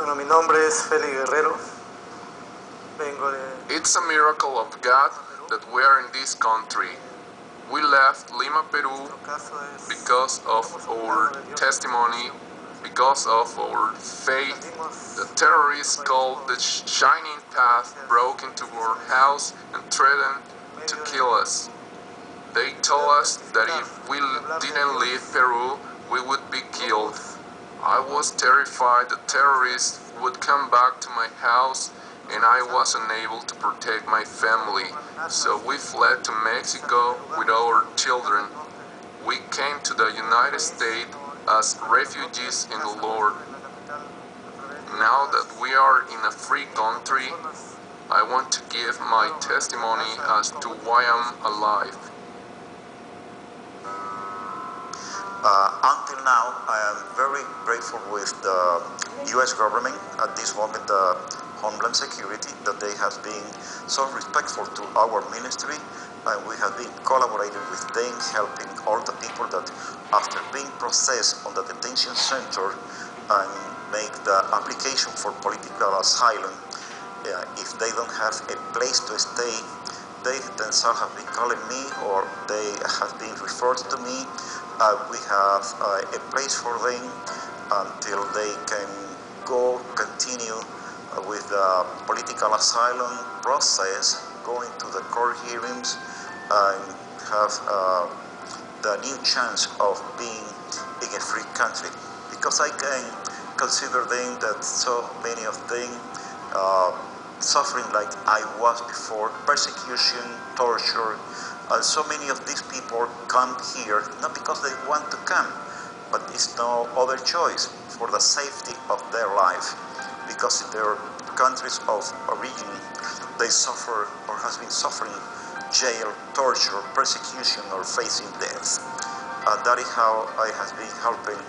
Bueno, mi nombre es Feli Guerrero. Vengo de... It's a miracle of God that we are in this country. We left Lima, Peru because of our testimony, because of our faith. The terrorists called the Shining Path broke into our house and threatened to kill us. They told us that if we didn't leave Peru, we would be killed. I was terrified the terrorists would come back to my house and I was unable to protect my family. So we fled to Mexico with our children. We came to the United States as refugees in the Lord. Now that we are in a free country, I want to give my testimony as to why I'm alive. Until now, I am very grateful with the U.S. government at this moment, Homeland Security, that they have been so respectful to our ministry, and we have been collaborating with them, helping all the people that after being processed on the detention center and make the application for political asylum, if they don't have a place to stay, they themselves have been calling me or they have been referred to me. We have a place for them until they can continue with the political asylum process, going to the court hearings and have the new chance of being in a free country. Because I can consider them that so many of them suffering like I was before, persecution, torture, and so many of these people come here not because they want to come, but it's no other choice for the safety of their life, because in their countries of origin they suffer or has been suffering jail, torture, persecution, or facing death. That is how I have been helping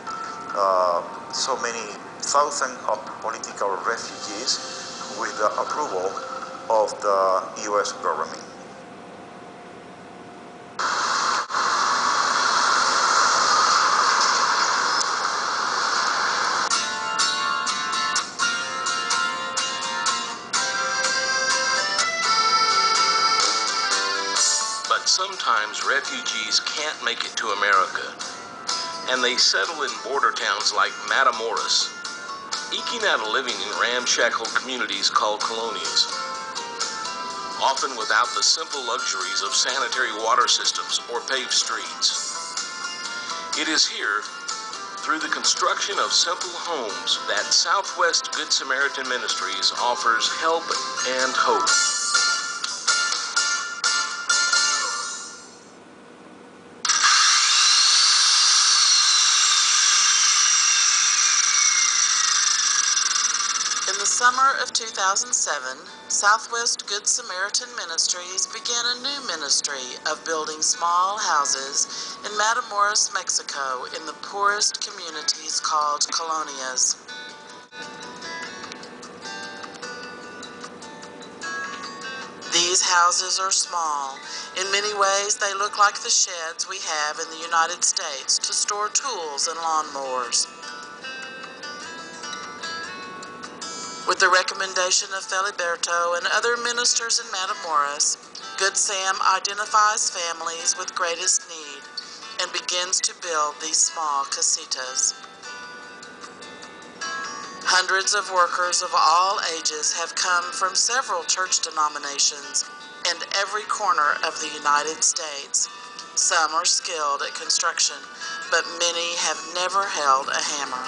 so many thousands of political refugees with the approval of the U.S. government. But sometimes refugees can't make it to America, and they settle in border towns like Matamoros, eking out a living in ramshackle communities called colonias, often without the simple luxuries of sanitary water systems or paved streets. It is here, through the construction of simple homes, that Southwest Good Samaritan Ministries offers help and hope. In the summer of 2007, Southwest Good Samaritan Ministries began a new ministry of building small houses in Matamoros, Mexico, in the poorest communities called colonias. These houses are small. In many ways, they look like the sheds we have in the United States to store tools and lawnmowers. With the recommendation of Feliberto and other ministers in Matamoros, Good Sam identifies families with greatest need and begins to build these small casitas. Hundreds of workers of all ages have come from several church denominations and every corner of the United States. Some are skilled at construction, but many have never held a hammer.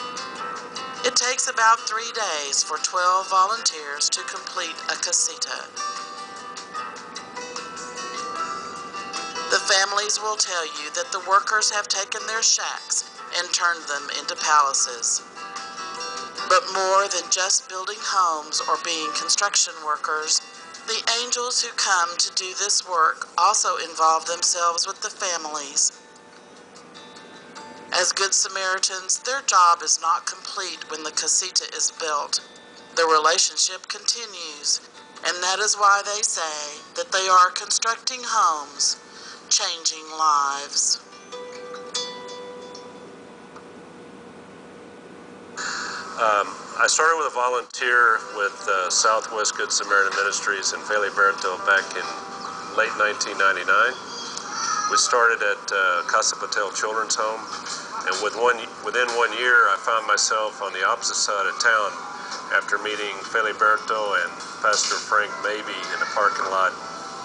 It takes about 3 days for 12 volunteers to complete a casita. The families will tell you that the workers have taken their shacks and turned them into palaces. But more than just building homes or being construction workers, the angels who come to do this work also involve themselves with the families. As Good Samaritans, their job is not complete when the casita is built. The relationship continues, and that is why they say that they are constructing homes, changing lives. I started with a volunteer with Southwest Good Samaritan Ministries in Feliberto back in late 1999. We started at Casa Patel Children's Home, and within 1 year I found myself on the opposite side of town after meeting Feliberto and Pastor Frank Maybe in the parking lot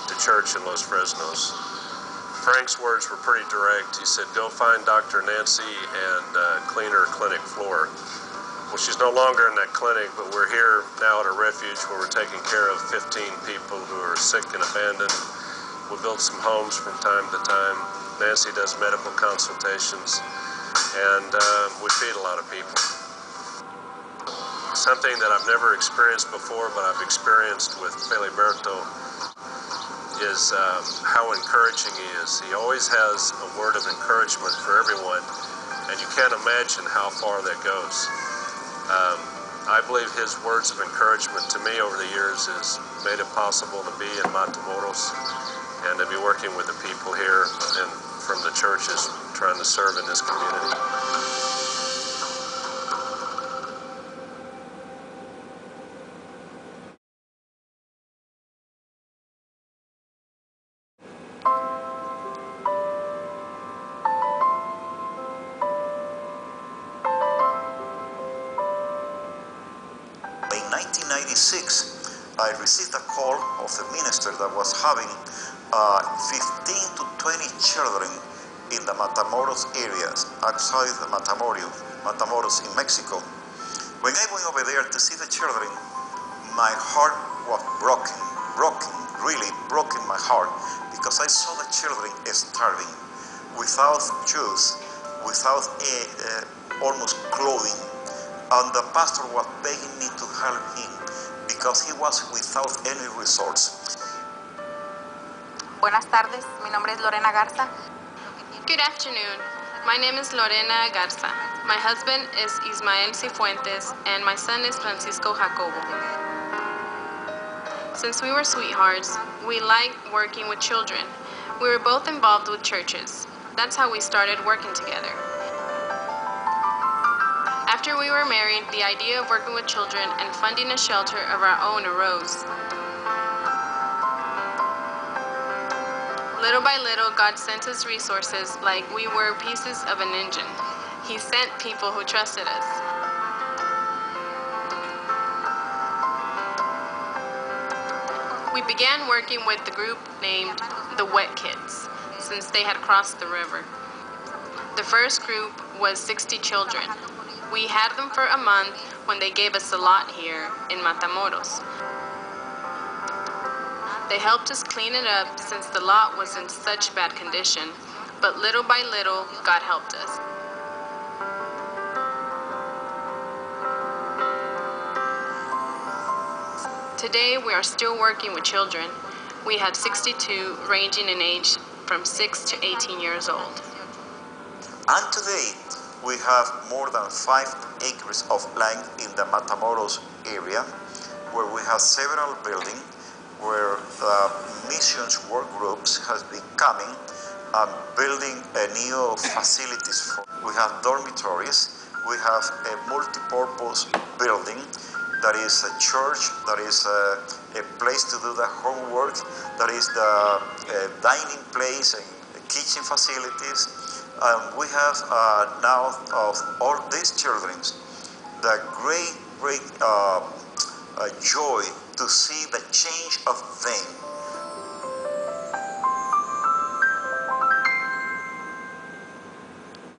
to church in Los Fresnos. Frank's words were pretty direct. He said, "Go find Dr. Nancy and clean her clinic floor." Well, she's no longer in that clinic, but we're here now at a refuge where we're taking care of 15 people who are sick and abandoned. We build some homes from time to time. Nancy does medical consultations, and we feed a lot of people. Something that I've never experienced before, but I've experienced with Feliberto, is how encouraging he is. He always has a word of encouragement for everyone, and you can't imagine how far that goes. I believe his words of encouragement to me over the years has made it possible to be in Matamoros and to be working with the people here and from the churches trying to serve in this community. In 1996, I received a call of a minister that was having 15 to 20 children in the Matamoros areas, outside the Matamoros in Mexico. When I went over there to see the children, my heart was broken, really broken my heart, because I saw the children starving, without shoes, without almost clothing. And the pastor was begging me to help him because he was without any resource. Buenas tardes, mi nombre es Lorena Garza. Good afternoon. My name is Lorena Garza. My husband is Ismael Cifuentes and my son is Francisco Jacobo. Since we were sweethearts, we liked working with children. We were both involved with churches. That's how we started working together. After we were married, the idea of working with children and funding a shelter of our own arose. Little by little, God sent us resources like we were pieces of an engine. He sent people who trusted us. We began working with the group named the Wet Kids, since they had crossed the river. The first group was 60 children. We had them for a month when they gave us a lot here in Matamoros. They helped us clean it up since the lot was in such bad condition, but little by little, God helped us. Today, we are still working with children. We have 62 ranging in age from 6 to 18 years old. And today, we have more than 5 acres of land in the Matamoros area, where we have several buildings, where missions work groups has been coming and building new facilities. We have dormitories, we have a multi-purpose building that is a church, that is a place to do the homework, that is the dining place and kitchen facilities. We have now of all these children the great joy to see the change of them